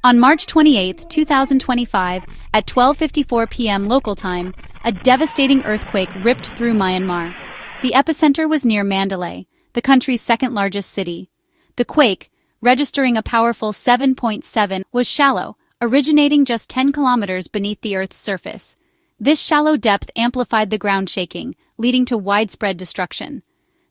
On March 28, 2025, at 12:54 p.m. local time, a devastating earthquake ripped through Myanmar. The epicenter was near Mandalay, the country's second-largest city. The quake, registering a powerful 7.7, was shallow, originating just 10 kilometers beneath the Earth's surface. This shallow depth amplified the ground shaking, leading to widespread destruction.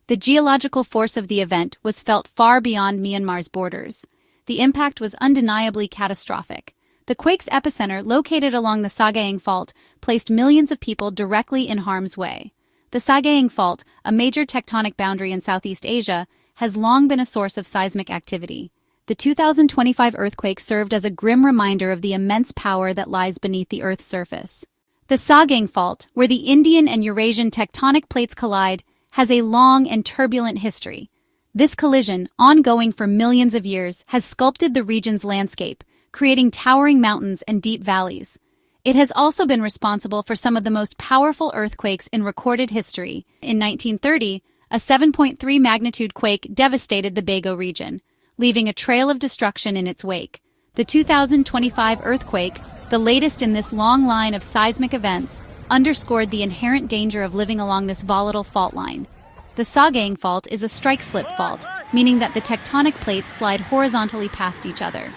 The geological force of the event was felt far beyond Myanmar's borders. The impact was undeniably catastrophic. The quake's epicenter, located along the Sagaing Fault, placed millions of people directly in harm's way. The Sagaing Fault, a major tectonic boundary in Southeast Asia, has long been a source of seismic activity. The 2025 earthquake served as a grim reminder of the immense power that lies beneath the Earth's surface. The Sagaing Fault, where the Indian and Eurasian tectonic plates collide, has a long and turbulent history. This collision, ongoing for millions of years, has sculpted the region's landscape, creating towering mountains and deep valleys. It has also been responsible for some of the most powerful earthquakes in recorded history. In 1930, a 7.3 magnitude quake devastated the Bago region, leaving a trail of destruction in its wake. The 2025 earthquake, the latest in this long line of seismic events, underscored the inherent danger of living along this volatile fault line. The Sagaing Fault is a strike-slip fault, meaning that the tectonic plates slide horizontally past each other.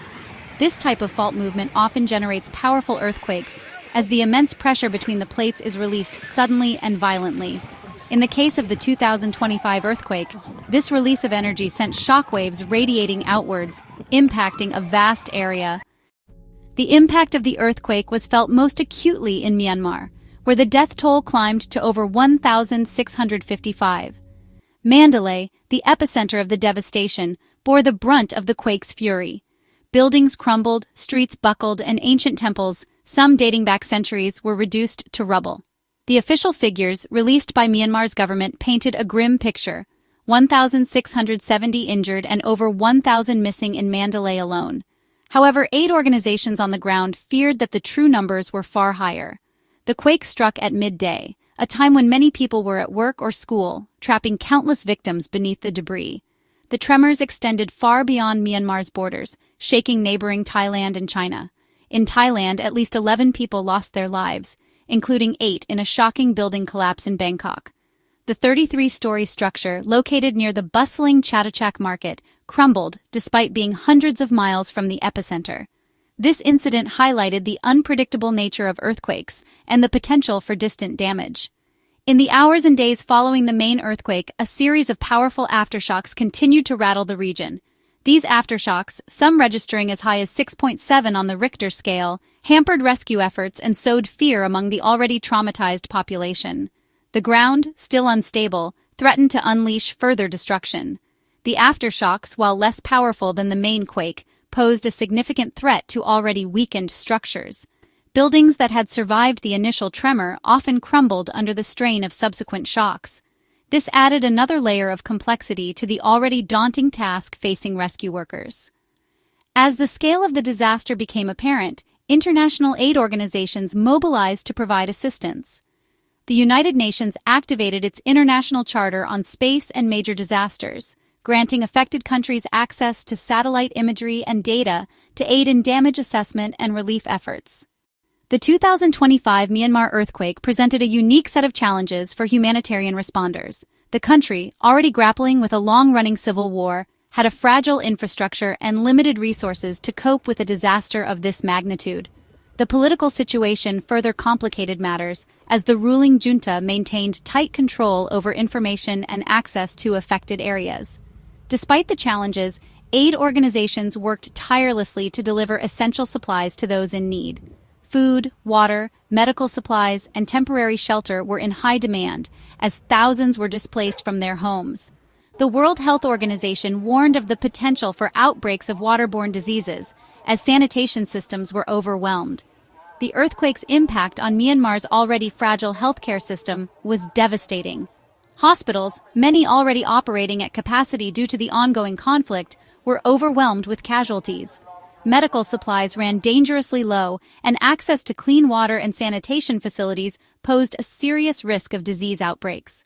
This type of fault movement often generates powerful earthquakes, as the immense pressure between the plates is released suddenly and violently. In the case of the 2025 earthquake, this release of energy sent shockwaves radiating outwards, impacting a vast area. The impact of the earthquake was felt most acutely in Myanmar, where the death toll climbed to over 1,655. Mandalay, the epicenter of the devastation, bore the brunt of the quake's fury. Buildings crumbled, streets buckled, and ancient temples, some dating back centuries, were reduced to rubble. The official figures, released by Myanmar's government, painted a grim picture: 1,670 injured and over 1,000 missing in Mandalay alone. However, aid organizations on the ground feared that the true numbers were far higher. The quake struck at midday, a time when many people were at work or school, trapping countless victims beneath the debris. The tremors extended far beyond Myanmar's borders, shaking neighboring Thailand and China. In Thailand, at least 11 people lost their lives, including 8 in a shocking building collapse in Bangkok. The 33-story structure, located near the bustling Chatuchak market, crumbled despite being hundreds of miles from the epicenter. This incident highlighted the unpredictable nature of earthquakes and the potential for distant damage. In the hours and days following the main earthquake, a series of powerful aftershocks continued to rattle the region. These aftershocks, some registering as high as 6.7 on the Richter scale, hampered rescue efforts and sowed fear among the already traumatized population. The ground, still unstable, threatened to unleash further destruction. The aftershocks, while less powerful than the main quake, posed a significant threat to already weakened structures. Buildings that had survived the initial tremor often crumbled under the strain of subsequent shocks. This added another layer of complexity to the already daunting task facing rescue workers. As the scale of the disaster became apparent, international aid organizations mobilized to provide assistance. The United Nations activated its International Charter on Space and Major Disasters, granting affected countries access to satellite imagery and data to aid in damage assessment and relief efforts. The 2025 Myanmar earthquake presented a unique set of challenges for humanitarian responders. The country, already grappling with a long-running civil war, had a fragile infrastructure and limited resources to cope with a disaster of this magnitude. The political situation further complicated matters, as the ruling junta maintained tight control over information and access to affected areas. Despite the challenges, aid organizations worked tirelessly to deliver essential supplies to those in need. Food, water, medical supplies, and temporary shelter were in high demand, as thousands were displaced from their homes. The World Health Organization warned of the potential for outbreaks of waterborne diseases, as sanitation systems were overwhelmed. The earthquake's impact on Myanmar's already fragile healthcare system was devastating. Hospitals, many already operating at capacity due to the ongoing conflict, were overwhelmed with casualties. Medical supplies ran dangerously low, and access to clean water and sanitation facilities posed a serious risk of disease outbreaks.